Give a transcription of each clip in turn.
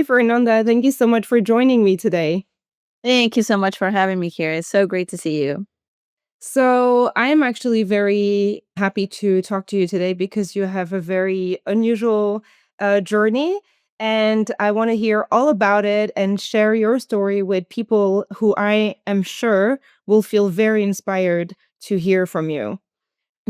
Fernanda. Thank you so much for joining me today. Thank you so much for having me here. It's so great to see you. So, I am actually very happy to talk to you today because you have a very unusual journey. And I want to hear all about it and share your story with people who I am sure will feel very inspired to hear from you.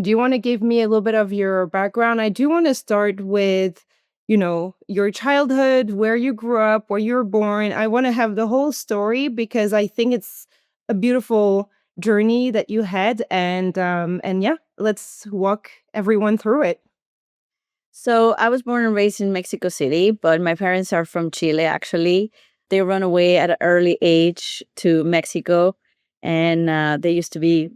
Do you want to give me a little bit of your background? I do want to start with, your childhood, where you grew up, where you were born. I want to have the whole story because I think it's a beautiful journey that you had, and yeah, let's walk everyone through it. So, I was born and raised in Mexico City, but my parents are from Chile, actually. They run away at an early age to Mexico, and they used to be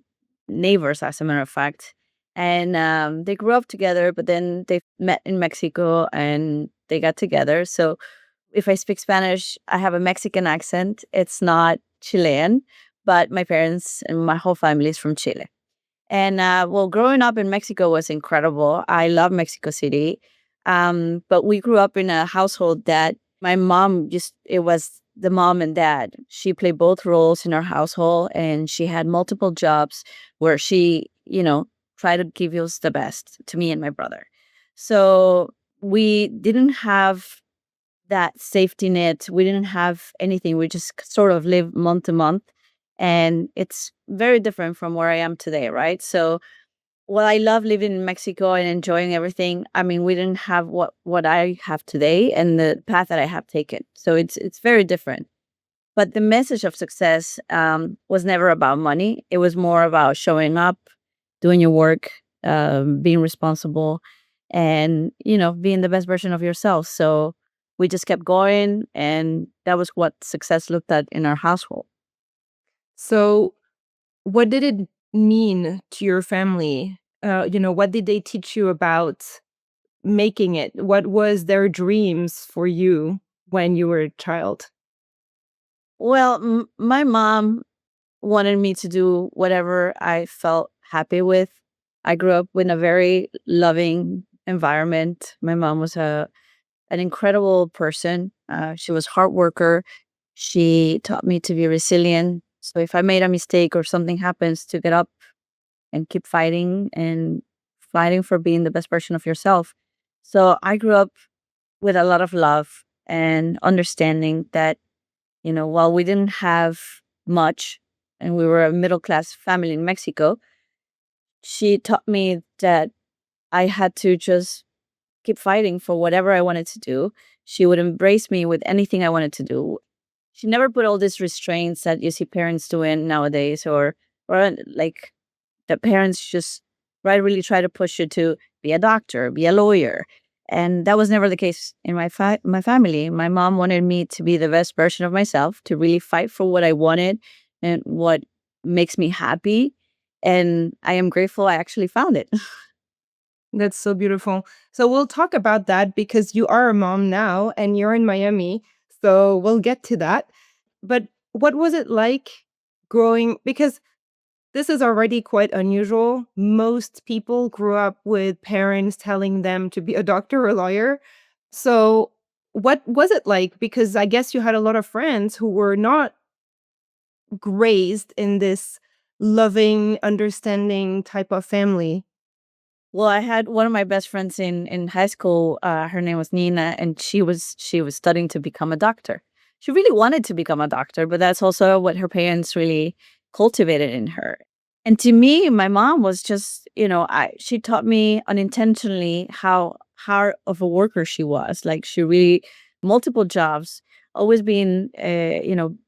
neighbors, as a matter of fact. And they grew up together, but then they met in Mexico and they got together. So, if I speak Spanish, I have a Mexican accent. It's not Chilean, but my parents and my whole family is from Chile. And well, growing up in Mexico was incredible. I love Mexico City. But we grew up in a household that my mom just, it was the mom and dad. She played both roles in our household, and she had multiple jobs where she, tried to give us the best to me and my brother. So we didn't have that safety net. We didn't have anything. We just sort of lived month to month. And it's very different from where I am today, right? So while I love living in Mexico and enjoying everything, I mean, we didn't have what I have today and the path that I have taken. So it's very different. But the message of success was never about money. It was more about showing up, doing your work, being responsible, and being the best version of yourself. So we just kept going, and that was what success looked at in our household. So, what did it mean to your family? What did they teach you about making it? What was their dreams for you when you were a child? Well, my mom wanted me to do whatever I felt happy with. I grew up in a very loving environment. My mom was an incredible person. She was hard worker. She taught me to be resilient. So if I made a mistake or something happens, to get up and keep fighting and fighting for being the best version of yourself. So I grew up with a lot of love and understanding that, while we didn't have much and we were a middle class family in Mexico, she taught me that I had to just keep fighting for whatever I wanted to do. She would embrace me with anything I wanted to do. She never put all these restraints that you see parents doing nowadays, or like the parents just right really try to push you to be a doctor, be a lawyer. And that was never the case in my family. My mom wanted me to be the best version of myself, to really fight for what I wanted and what makes me happy. And I am grateful I actually found it. That's so beautiful. So we'll talk about that because you are a mom now and you're in Miami. So we'll get to that. But what was it like growing? Because this is already quite unusual. Most people grew up with parents telling them to be a doctor or a lawyer. So what was it like? Because I guess you had a lot of friends who were not raised in this loving, understanding type of family. Well, I had one of my best friends in high school. Her name was Nina, and she was studying to become a doctor. She really wanted to become a doctor, but that's also what her parents really cultivated in her. And to me, my mom was just, she taught me unintentionally how hard of a worker she was. Like, she really multiple jobs, always being,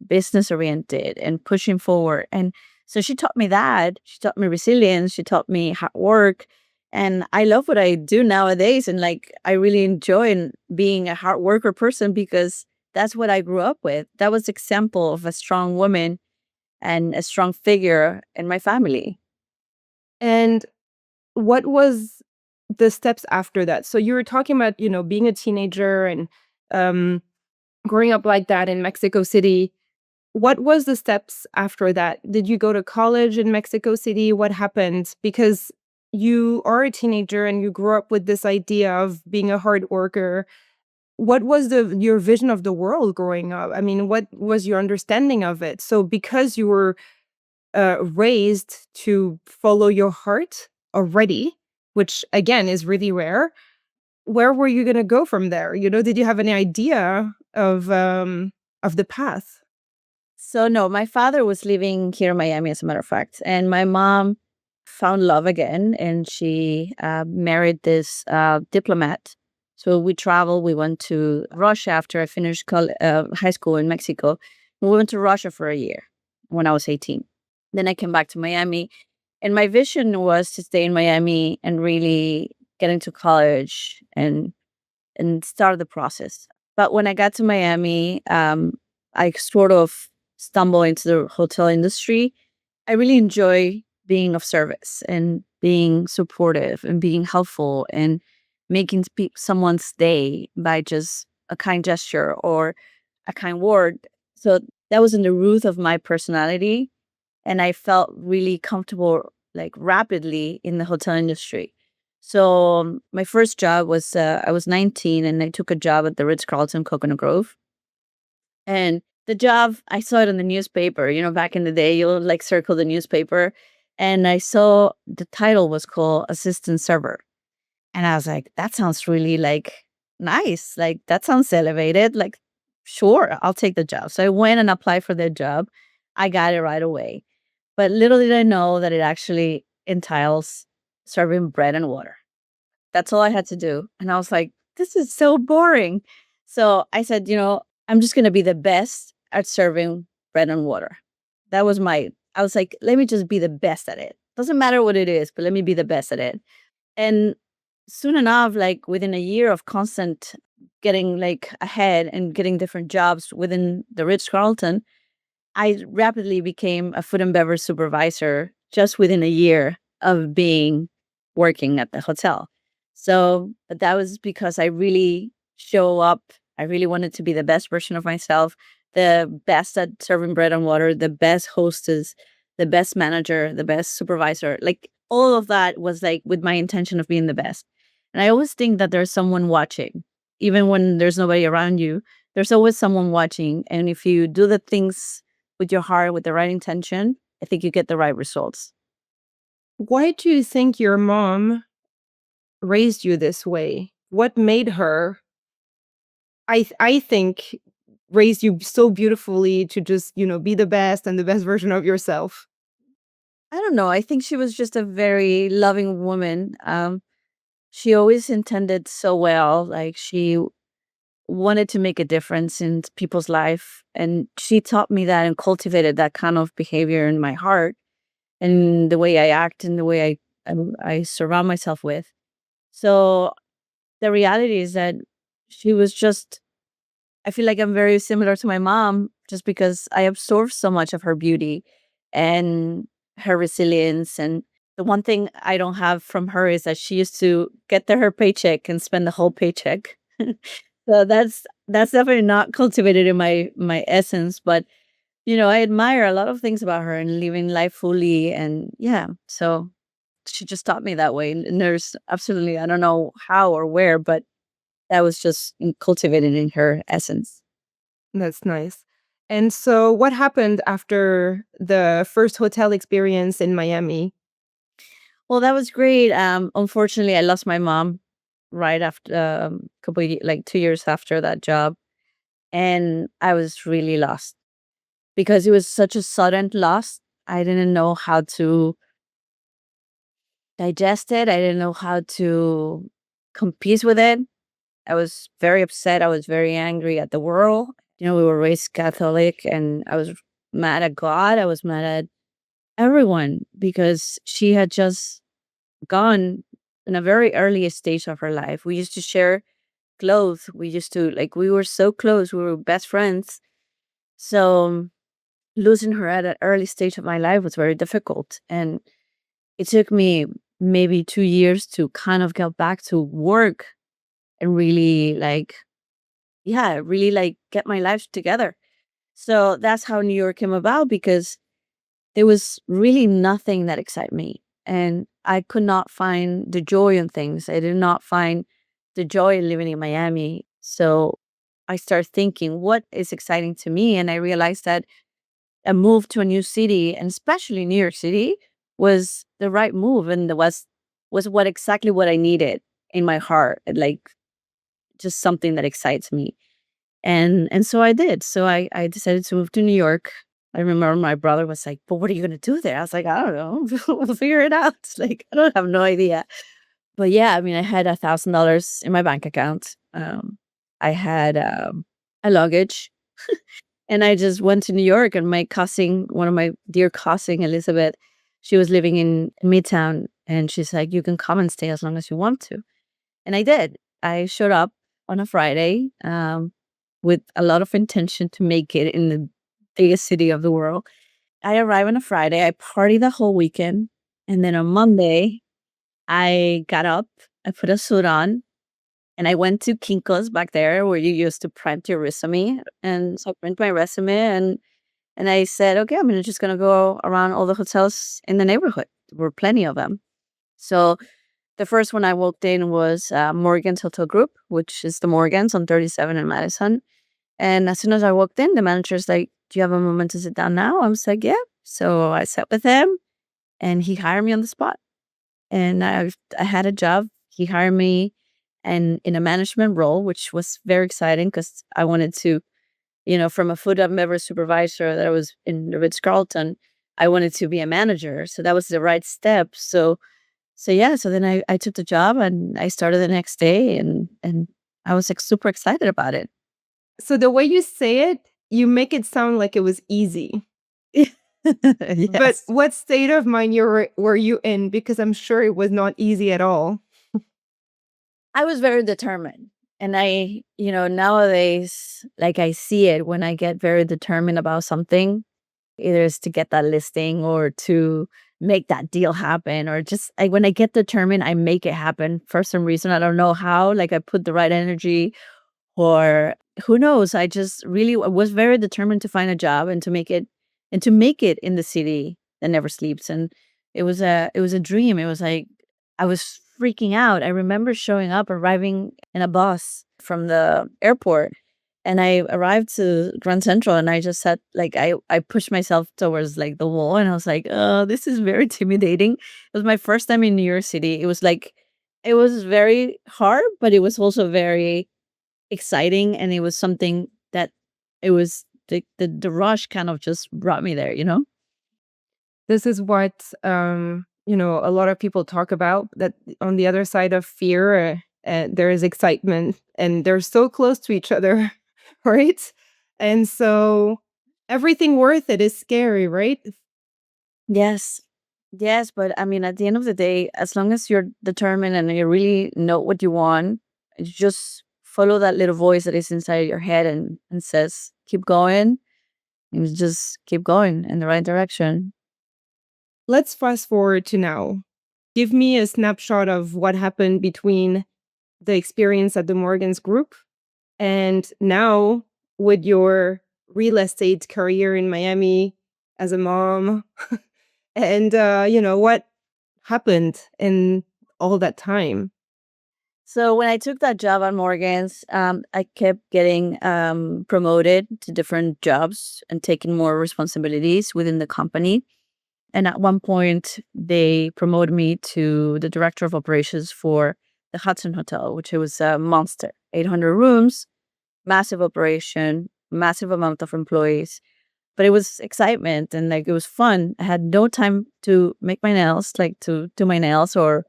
business oriented and pushing forward. And so she taught me that. She taught me resilience. She taught me hard work. And I love what I do nowadays. And like, I really enjoy being a hard worker person because that's what I grew up with. That was example of a strong woman and a strong figure in my family. And what was the steps after that? So you were talking about, being a teenager and um, growing up like that in Mexico City. What was the steps after that? Did you go to college in Mexico City? What happened? Because you are a teenager and you grew up with this idea of being a hard worker. what was the your vision of the world growing up? I mean, what was your understanding of it? So because you were, raised to follow your heart already, which again is really rare, where were you gonna go from there? You know, did you have any idea of the path? So no, my father was living here in Miami, as a matter of fact, and my mom found love again, and she married this diplomat. So we traveled. We went to Russia after I finished high school in Mexico. We went to Russia for a year when I was 18. Then I came back to Miami, and my vision was to stay in Miami and really get into college and start the process. But when I got to Miami, I sort of stumbled into the hotel industry. I really enjoy being of service and being supportive and being helpful and making someone's day by just a kind gesture or a kind word. So that was in the root of my personality. And I felt really comfortable, like rapidly in the hotel industry. So my first job was I was 19 and I took a job at the Ritz-Carlton Coconut Grove. And the job, I saw it in the newspaper. Back in the day, you'll like circle the newspaper. And I saw the title was called Assistant Server. And I was like, that sounds really like nice. Like, that sounds elevated. Like, sure, I'll take the job. So I went and applied for the job. I got it right away. But little did I know that it actually entails serving bread and water. That's all I had to do. And I was like, this is so boring. So I said, I'm just going to be the best at serving bread and water. I was like, let me just be the best at it. Doesn't matter what it is, but let me be the best at it. And soon enough, like within a year of constant getting like ahead and getting different jobs within the Ritz Carlton, I rapidly became a food and beverage supervisor just within a year of being working at the hotel. So but that was because I really show up. I really wanted to be the best version of myself, the best at serving bread and water, the best hostess, the best manager, the best supervisor. Like all of that was like with my intention of being the best. And I always think that there's someone watching, even when there's nobody around you. There's always someone watching. And if you do the things with your heart, with the right intention, I think you get the right results. Why do you think your mom raised you this way? What made her, I think, raised you so beautifully to just, be the best and the best version of yourself? I don't know. I think she was just a very loving woman. She always intended so well. Like she wanted to make a difference in people's life, and she taught me that and cultivated that kind of behavior in my heart and the way I act and the way I surround myself with. So the reality is that she was just I feel like I'm very similar to my mom just because I absorbed so much of her beauty and her resilience. And the one thing I don't have from her is that she used to get her paycheck and spend the whole paycheck. So that's definitely not cultivated in my essence. But I admire a lot of things about her and living life fully. And yeah, so she just taught me that way. And there's absolutely I don't know how or where, but that was just cultivated in her essence. That's nice. And so what happened after the first hotel experience in Miami? Well, that was great. Unfortunately, I lost my mom right after like 2 years after that job, and I was really lost because it was such a sudden loss. I didn't know how to digest it. I didn't know how to compete with it. I was very upset. I was very angry at the world. We were raised Catholic, and I was mad at God. I was mad at everyone because she had just gone in a very early stage of her life. We used to share clothes. We used to like we were so close. We were best friends. So losing her at an early stage of my life was very difficult. And it took me maybe 2 years to kind of get back to work and really like, yeah, really like get my life together. So that's how New York came about because there was really nothing that excited me. And I could not find the joy in things. I did not find the joy in living in Miami. So I started thinking, what is exciting to me? And I realized that a move to a new city, and especially New York City, was the right move, and was what exactly what I needed in my heart, and, like, just something that excites me. And so I did. So I decided to move to New York. I remember my brother was like, "But what are you gonna do there?" I was like, "I don't know. We'll figure it out." Like, I don't have no idea. But yeah, I mean, I had $1,000 in my bank account. I had a luggage, and I just went to New York. And my cousin, one of my dear cousin, Elizabeth, she was living in Midtown, and she's like, "You can come and stay as long as you want to." And I did. I showed up on a Friday, with a lot of intention to make it in the biggest city of the world. I arrived on a Friday. I partied the whole weekend. And then on Monday, I got up, I put a suit on, and I went to Kinko's back there where you used to print your resume. And so I print my resume, and I said, okay, I'm just gonna go around all the hotels in the neighborhood. There were plenty of them. So the first one I walked in was Morgan's Hotel Group, which is the Morgans on 37 in Madison. And as soon as I walked in, the manager's like, "Do you have a moment to sit down now?" I was like, "Yeah." So I sat with him, and he hired me on the spot. And I had a job. He hired me and in a management role, which was very exciting because I wanted to, from a food and beverage supervisor that I was in the Ritz-Carlton, I wanted to be a manager. So that was the right step. So yeah, so then I took the job and I started the next day, and I was like super excited about it. So the way you say it, you make it sound like it was easy. But Yes. what state of mind were you in? Because I'm sure it was not easy at all. I was very determined. And nowadays, like, I see it when I get very determined about something, either it's to get that listing or to make that deal happen, or just like when I get determined, I make it happen for some reason. I don't know how, like I put the right energy, or who knows? I just really was very determined to find a job and to make it in the city that never sleeps. And it was a dream. It was like I was freaking out. I remember showing up, arriving in a bus from the airport, and I arrived to Grand Central, and I just said, like, I pushed myself towards like the wall, and I was like, "Oh, this is very intimidating." It was my first time in New York City. It was very hard, but it was also very exciting, and it was something that it was the rush kind of just brought me there, you know? This is what, a lot of people talk about, that on the other side of fear, there is excitement, and they're so close to each other, right? And so everything worth it is scary, right? Yes. Yes, but I mean, at the end of the day, as long as you're determined and you really know what you want, you just follow that little voice that is inside your head and says, keep going, and you just keep going in the right direction. Let's fast forward to now. Give me a snapshot of what happened between the experience at the Morgans Group and now with your real estate career in Miami as a mom. And, what happened in all that time? So when I took that job at Morgan's, I kept getting promoted to different jobs and taking more responsibilities within the company. And at one point, they promoted me to the director of operations for the Hudson Hotel, which it was a monster, 800 rooms, massive operation, massive amount of employees. But it was excitement, and like it was fun. I had no time to make my nails, like to do my nails, or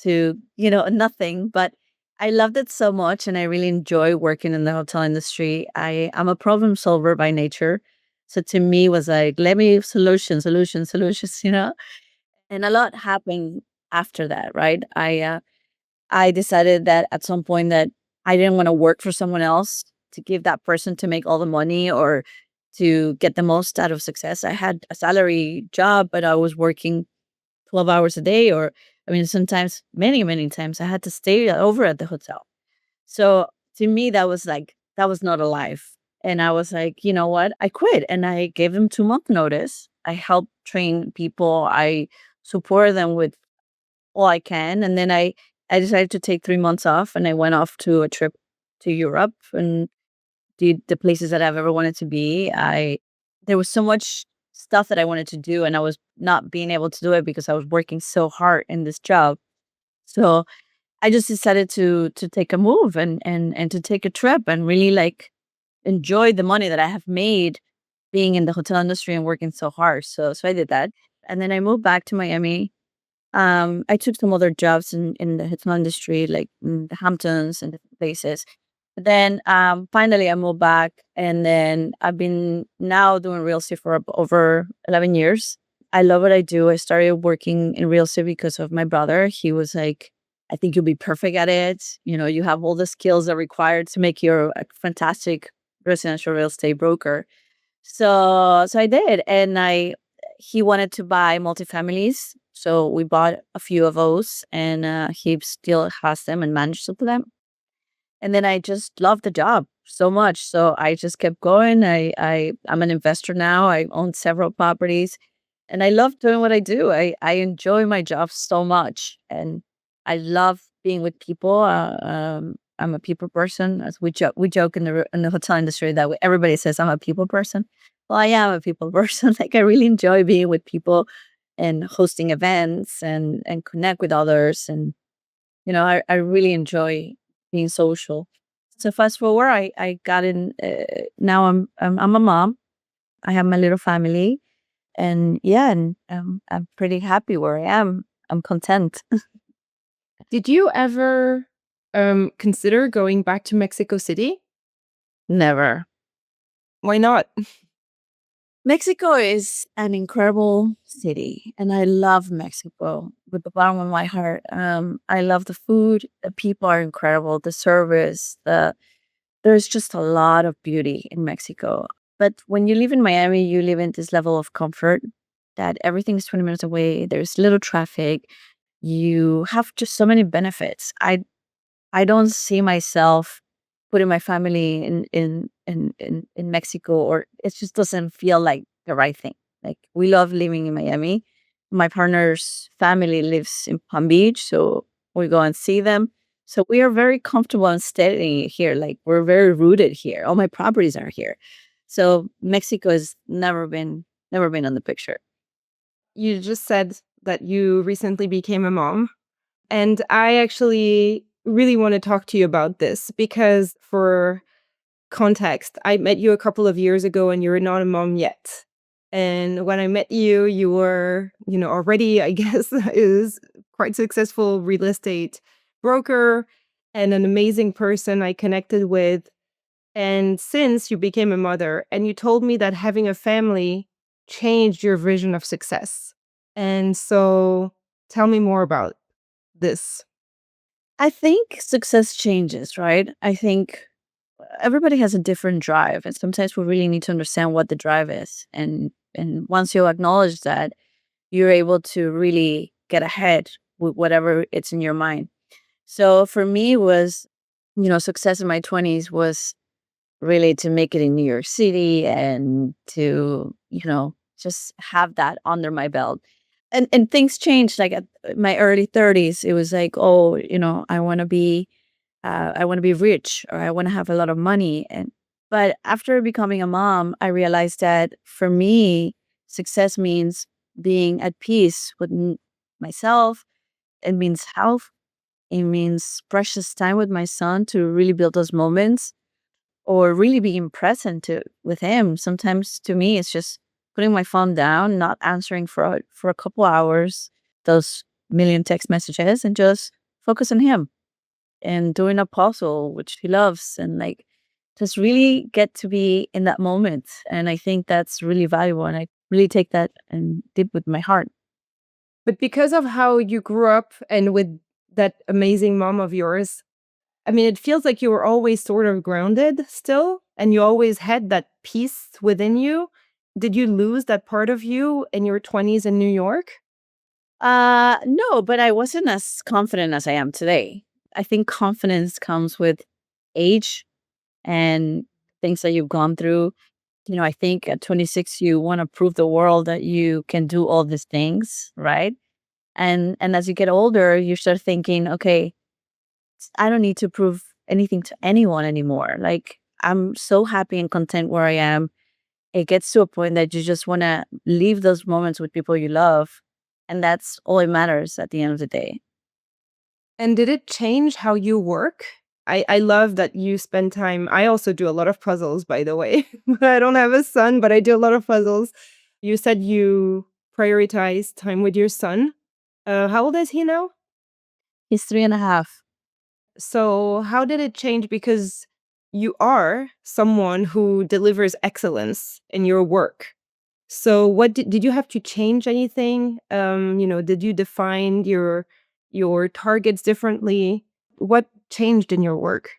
to, nothing. But I loved it so much, and I really enjoy working in the hotel industry. I'm a problem solver by nature. So to me it was like, let me solutions, and a lot happened after that, right? I decided that at some point that I didn't want to work for someone else to give that person to make all the money or to get the most out of success. I had a salary job, but I was working 12 hours a day, or I mean, sometimes many, many times I had to stay over at the hotel. So to me, that was not a life. And I was like, you know what? I quit, and I gave them 2 month notice. I helped train people. I supported them with all I can. And then I decided to take 3 months off, and I went off to a trip to Europe and the places that I've ever wanted to be. I There was so much stuff that I wanted to do, and I was not being able to do it because I was working so hard in this job. So I just decided to take a move and to take a trip and really like enjoy the money that I have made being in the hotel industry and working so hard. So I did that. And then I moved back to Miami. I took some other jobs in the hotel industry, like in the Hamptons and different places. But then finally I moved back, and then I've been now doing real estate for over 11 years. I love what I do. I started working in real estate because of my brother. He was like, I think you'll be perfect at it. You know, you have all the skills that are required to make you a fantastic residential real estate broker. So I did, and I he wanted to buy multifamilies, so we bought a few of those, and he still has them and managed to them. And then I just loved the job so much, so I just kept going. I'm an investor now. I own several properties, and I love doing what I do. I enjoy my job so much, and I love being with people. I'm a people person, as we joke in the hotel industry that everybody says I'm a people person. Well, I am a people person. Like I really enjoy being with people and hosting events and connect with others, and I really enjoy being social. So fast forward, I got in. Now I'm a mom. I have my little family, and yeah, and I'm pretty happy where I am. I'm content. Did you ever, consider going back to Mexico City? Never. Why not? Mexico is an incredible city, and I love Mexico with the bottom of my heart. I love the food. The people are incredible. The service. There's just a lot of beauty in Mexico. But when you live in Miami, you live in this level of comfort that everything is 20 minutes away. There's little traffic. You have just so many benefits. I don't see myself putting my family in Mexico, or it just doesn't feel like the right thing. Like we love living in Miami. My partner's family lives in Palm Beach, so we go and see them. So we are very comfortable and steady here. Like we're very rooted here. All my properties are here. So Mexico has never been on the picture. You just said that you recently became a mom, and I actually really wanna talk to you about this because for context, I met you a couple of years ago and you were not a mom yet. And when I met you, you were, already, I guess, is quite successful real estate broker and an amazing person I connected with. And since you became a mother, and you told me that having a family changed your vision of success. And so tell me more about this. I think success changes, right? I think everybody has a different drive, and sometimes we really need to understand what the drive is. And once you acknowledge that, you're able to really get ahead with whatever it's in your mind. So for me, was success in my 20s was really to make it in New York City and to just have that under my belt. And things changed. Like at my early 30s, it was like, oh, I want to be rich, or I want to have a lot of money. But after becoming a mom, I realized that for me, success means being at peace with myself. It means health. It means precious time with my son to really build those moments, or really being present with him. Sometimes to me, it's just putting my phone down, not answering for a couple hours, those million text messages, and just focus on him and doing a puzzle which he loves, and like just really get to be in that moment. And I think that's really valuable, and I really take that and deep with my heart. But because of how you grew up and with that amazing mom of yours, I mean, it feels like you were always sort of grounded still, and you always had that peace within you. Did you lose that part of you in your 20s in New York? No, but I wasn't as confident as I am today. I think confidence comes with age and things that you've gone through. I think at 26 you want to prove the world that you can do all these things, right? And as you get older, you start thinking, okay, I don't need to prove anything to anyone anymore. Like, I'm so happy and content where I am. It gets to a point that you just want to leave those moments with people you love. And that's all it matters at the end of the day. And did it change how you work? I love that you spend time. I also do a lot of puzzles, by the way. I don't have a son, but I do a lot of puzzles. You said you prioritize time with your son. How old is he now? He's 3.5. So, how did it change? Because you are someone who delivers excellence in your work. So, what did you have to change anything? Did you define your targets differently? What changed in your work?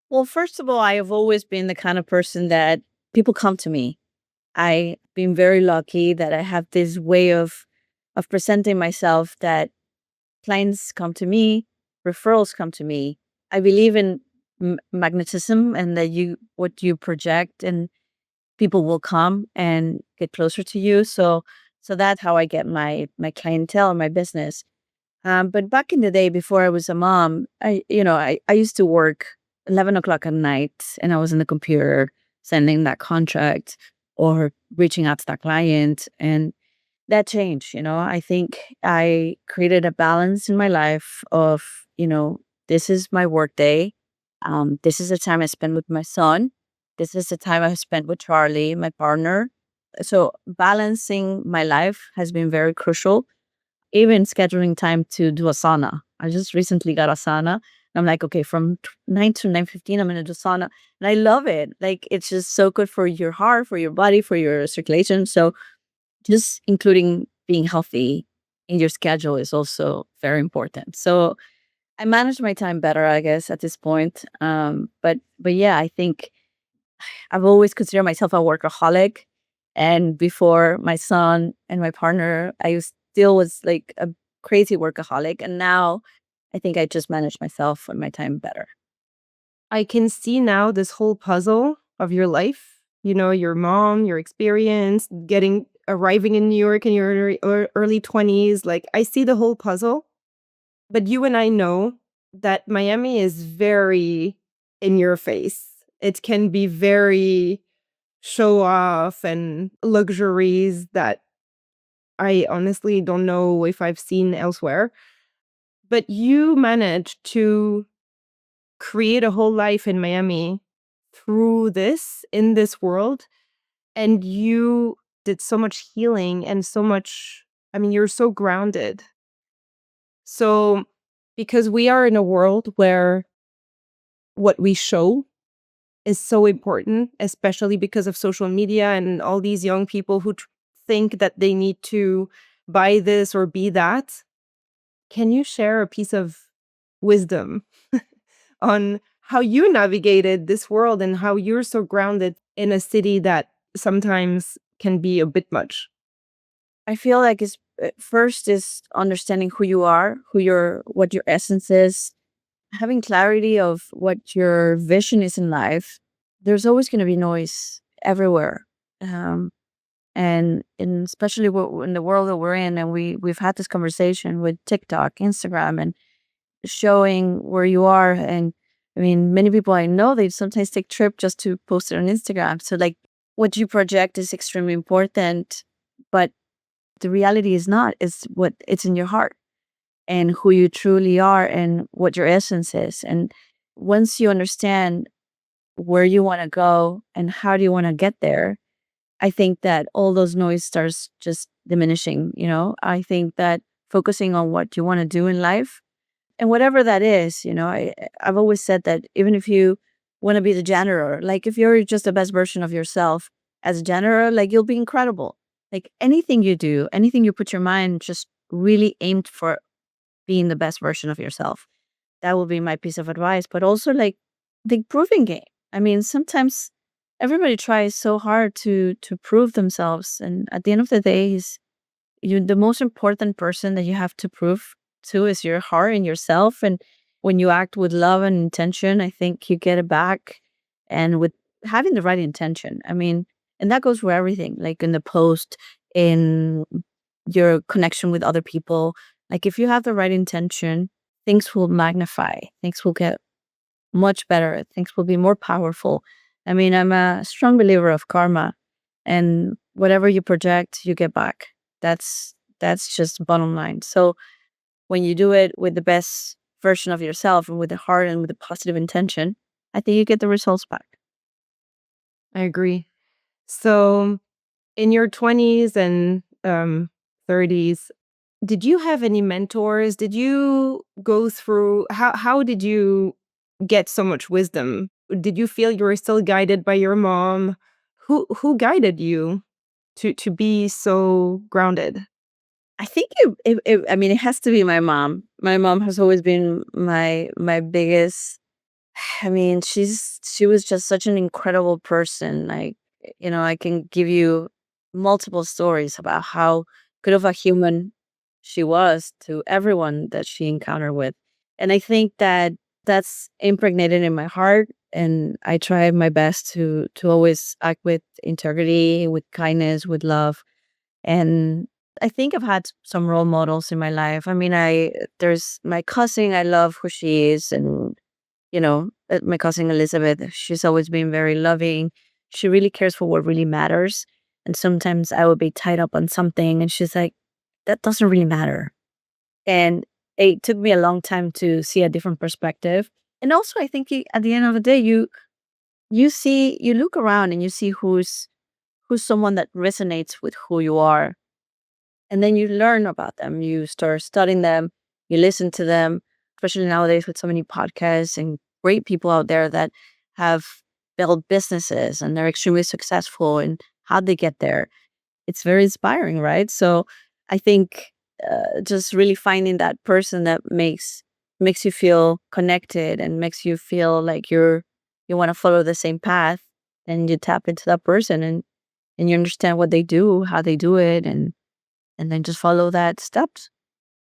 Well, first of all, I have always been the kind of person that people come to me. I've been very lucky that I have this way of presenting myself that clients come to me, referrals come to me. I believe in magnetism, and that you what you project and people will come and get closer to you. So that's how I get my clientele and my business. But back in the day, before I was a mom, I used to work 11 o'clock at night, and I was in the computer sending that contract or reaching out to that client, and that changed. I think I created a balance in my life of, this is my work day. This is the time I spend with my son. This is the time I spent with Charlie, my partner. So balancing my life has been very crucial. Even scheduling time to do a sauna. I just recently got a sauna. And I'm like, okay, from 9 to 9:15, I'm gonna do sauna. And I love it. Like, it's just so good for your heart, for your body, for your circulation. So just including being healthy in your schedule is also very important. So I manage my time better, I guess, at this point. But yeah, I think I've always considered myself a workaholic. And before my son and my partner, still was like a crazy workaholic. And now I think I just manage myself and my time better. I can see now this whole puzzle of your life. Your mom, your experience, arriving in New York in your early 20s. Like, I see the whole puzzle. But you and I know that Miami is very in your face. It can be very show off and luxuries that I honestly don't know if I've seen elsewhere. But you managed to create a whole life in Miami through this, in this world, and you did so much healing and so much. I mean, you're so grounded. So, because we are in a world where what we show is so important, especially because of social media and all these young people who think that they need to buy this or be that. Can you share a piece of wisdom on how you navigated this world and how you're so grounded in a city that sometimes can be a bit much? I feel like it's first is understanding who you are, what your essence is, having clarity of what your vision is in life. There's always going to be noise everywhere. Um, and especially in the world that we're in, and we've had this conversation with TikTok, Instagram, and showing where you are. And I mean, many people I know, they sometimes take trip just to post it on Instagram. So like, what you project is extremely important, but the reality is not. It's what it's in your heart and who you truly are and what your essence is. And once you understand where you want to go and how do you want to get there, I think that all those noise starts just diminishing. I think that focusing on what you want to do in life and whatever that is, I've always said that even if you want to be the janitor, like if you're just the best version of yourself as a janitor, like you'll be incredible. Like anything you do, anything you put your mind, just really aimed for being the best version of yourself. That would be my piece of advice. But also like the proving game. I mean, sometimes everybody tries so hard to prove themselves, and at the end of the day, is you the most important person that you have to prove to is your heart and yourself. And when you act with love and intention, I think you get it back. And with having the right intention, I mean, and that goes for everything, like in the post, in your connection with other people. Like if you have the right intention, things will magnify, things will get much better. Things will be more powerful. I mean, I'm a strong believer of karma, and whatever you project, you get back. That's just bottom line. So when you do it with the best version of yourself and with the heart and with the positive intention, I think you get the results back. I agree. So, in your 20s and 30s, did you have any mentors? Did you go through how did you get so much wisdom? Did you feel you were still guided by your mom? Who guided you to be so grounded? I think I mean, it has to be my mom. My mom has always been my biggest. I mean, she was just such an incredible person. Like, I can give you multiple stories about how good of a human she was to everyone that she encountered with. And I think that that's impregnated in my heart. And I try my best to always act with integrity, with kindness, with love. And I think I've had some role models in my life. I mean, I there's my cousin. I love who she is, and my cousin Elizabeth, she's always been very loving. She really cares for what really matters. And sometimes I would be tied up on something and she's like, that doesn't really matter. And it took me a long time to see a different perspective. And also I think at the end of the day, you look around and you see who's someone that resonates with who you are, and then you learn about them. You start studying them, you listen to them, especially nowadays with so many podcasts and great people out there that have built businesses and they're extremely successful and how they get there. It's very inspiring, right? So I think just really finding that person that makes you feel connected and makes you feel like you want to follow the same path, and you tap into that person, and you understand what they do, how they do it, and then just follow that steps.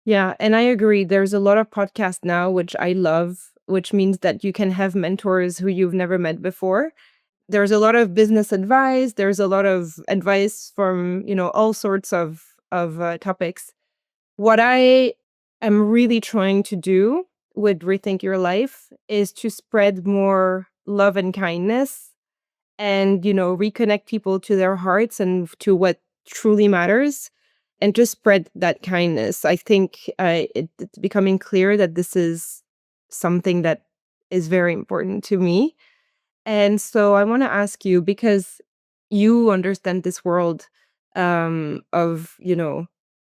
Yeah, and I agree. There's a lot of podcasts now, which I love, which means that you can have mentors who you've never met before. There's a lot of business advice. There's a lot of advice from, all sorts of topics. What I am really trying to do with Rethink Your Life is to spread more love and kindness and, reconnect people to their hearts and to what truly matters and just spread that kindness. I think it's becoming clear that this is something that is very important to me. And so I want to ask you, because you understand this world of,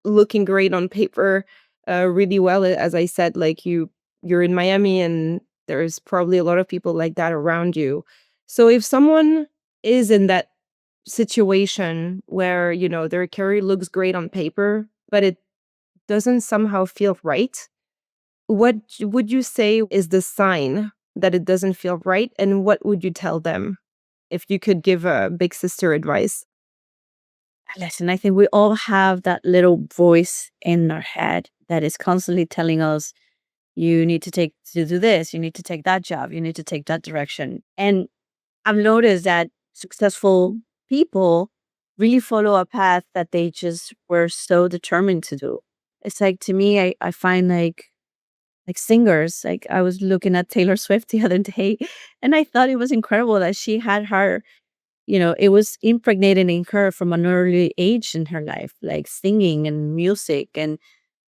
looking great on paper really well. As I said, like you're in Miami and there's probably a lot of people like that around you. So if someone is in that situation where, their career looks great on paper, but it doesn't somehow feel right, what would you say is the sign that it doesn't feel right, and what would you tell them if you could give a big sister advice? Listen, I think we all have that little voice in our head that is constantly telling us, you need to do this, you need to take that job, you need to take that direction. And I've noticed that successful people really follow a path that they just were so determined to do. It's like, to me, I find like singers, like I was looking at Taylor Swift the other day, and I thought it was incredible that she had her, it was impregnated in her from an early age in her life, like singing and music. And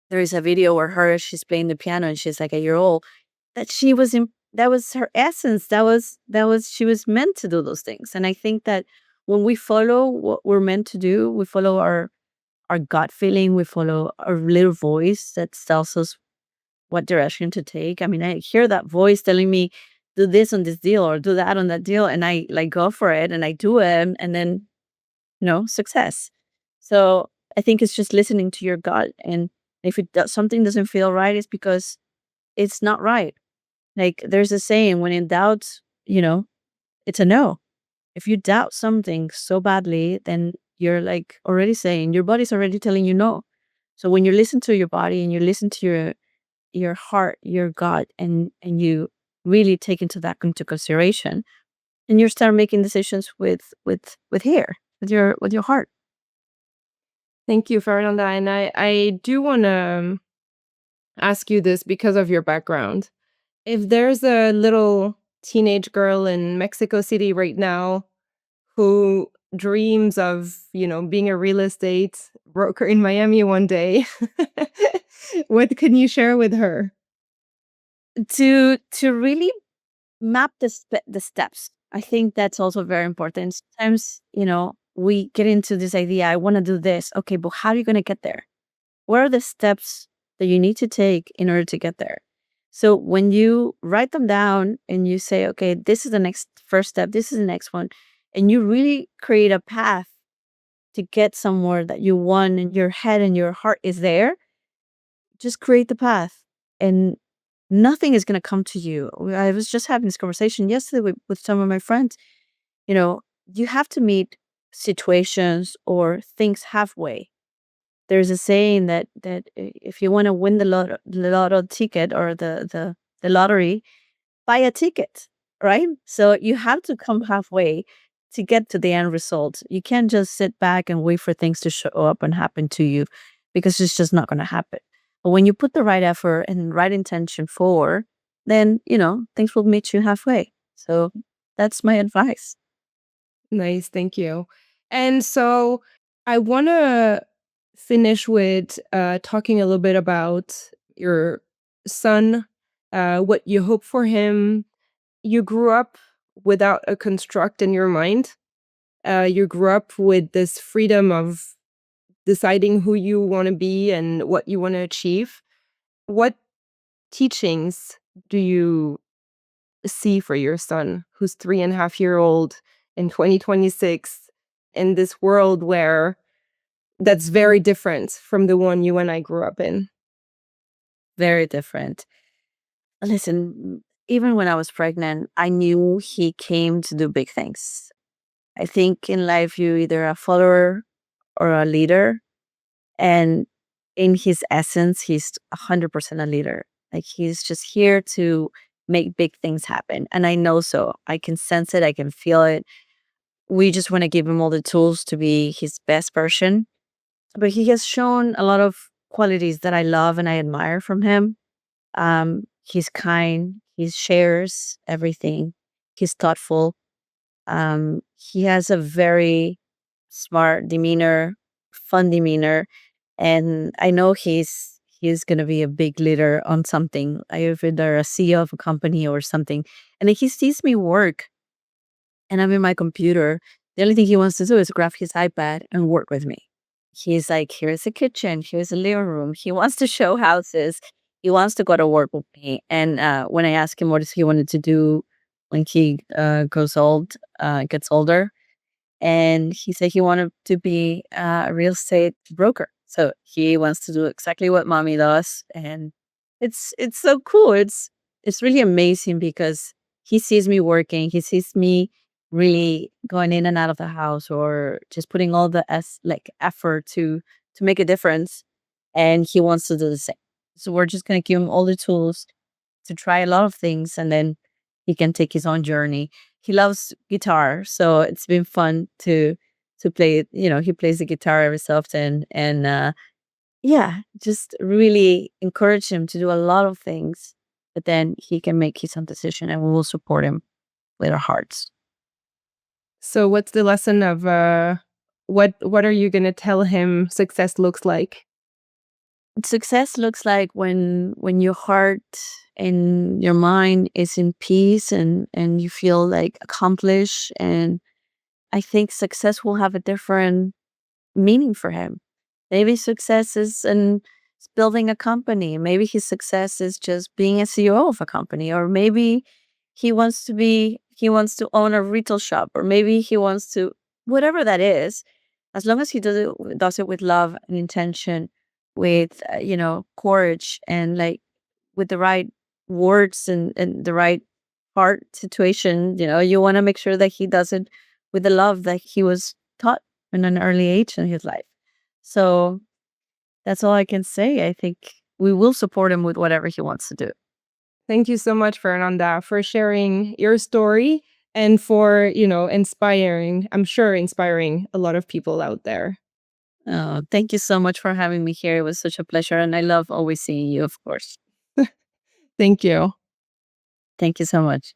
there is a video where she's playing the piano and she's like a year old, that that was her essence. She was meant to do those things. And I think that when we follow what we're meant to do, we follow our gut feeling, we follow our little voice that tells us what direction to take. I mean, I hear that voice telling me, do this on this deal or do that on that deal. And I like go for it and I do it. And then, success. So I think it's just listening to your gut. And if something doesn't feel right, it's because it's not right. Like there's a saying, when in doubt, it's a no. If you doubt something so badly, then you're like already saying your body's already telling you no. So when you listen to your body and you listen to your heart, your gut, and you really take into consideration, and you start making decisions with here, with your heart. Thank you, Fernanda. And I do want to ask you this because of your background. If there's a little teenage girl in Mexico City right now who dreams of, being a real estate broker in Miami one day, what can you share with her? To really map the steps. I think that's also very important. Sometimes, we get into this idea, I want to do this. Okay, but how are you going to get there? What are the steps that you need to take in order to get there? So when you write them down and you say, okay, this is the next first step, this is the next one, and you really create a path to get somewhere that you want and your head and your heart is there, just create the path and nothing is going to come to you. I was just having this conversation yesterday with some of my friends. You know, you have to meet situations or things halfway. There's a saying that if you want to win the lotto ticket or the lottery, buy a ticket, right? So you have to come halfway to get to the end result. You can't just sit back and wait for things to show up and happen to you because it's just not going to happen. But when you put the right effort and right intention forward, then, things will meet you halfway. So that's my advice. Nice, thank you. And so I wanna finish with, talking a little bit about your son, what you hope for him. You grew up without a construct in your mind. You grew up with this freedom of deciding who you wanna be and what you wanna achieve. What teachings do you see for your son who's 3.5 year old in 2026 in this world where that's very different from the one you and I grew up in? Very different. Listen, even when I was pregnant, I knew he came to do big things. I think in life, you're either a follower or a leader. And in his essence, he's 100% a leader. Like he's just here to make big things happen. And I know so. I can sense it, I can feel it. We just want to give him all the tools to be his best version. But he has shown a lot of qualities that I love and I admire from him. He's kind, he shares everything, he's thoughtful. He has a very smart demeanor, fun demeanor, and I know he's gonna be a big leader on something, either a CEO of a company or something. And if he sees me work and I'm in my computer, the only thing he wants to do is grab his iPad and work with me. He's like, here's a kitchen, here's a living room. He wants to show houses. He wants to go to work with me. And when I ask him what does he wanted to do when he gets older, and he said he wanted to be a real estate broker. So he wants to do exactly what mommy does, and it's so cool. It's really amazing because he sees me working. He sees me really going in and out of the house, or just putting all the effort to make a difference, and he wants to do the same. So we're just gonna give him all the tools to try a lot of things, and then he can take his own journey. He loves guitar, so it's been fun to play it. He plays the guitar every so often, and yeah, just really encourage him to do a lot of things. But then he can make his own decision, and we will support him with our hearts. So what's the lesson of, what are you gonna tell him success looks like? Success looks like when your heart and your mind is in peace, and you feel like accomplished. And I think success will have a different meaning for him. Maybe success is building a company. Maybe his success is just being a CEO of a company, or maybe he wants to own a retail shop, or maybe he wants to, whatever that is. As long as he does it with love and intention, with courage, and like with the right words and the right heart situation. You want to make sure that he does it with the love that he was taught in an early age in his life. So that's all I can say. I think we will support him with whatever he wants to do. Thank you so much, Fernanda, for sharing your story and for, inspiring, I'm sure inspiring a lot of people out there. Oh, thank you so much for having me here. It was such a pleasure. And I love always seeing you, of course. Thank you. Thank you so much.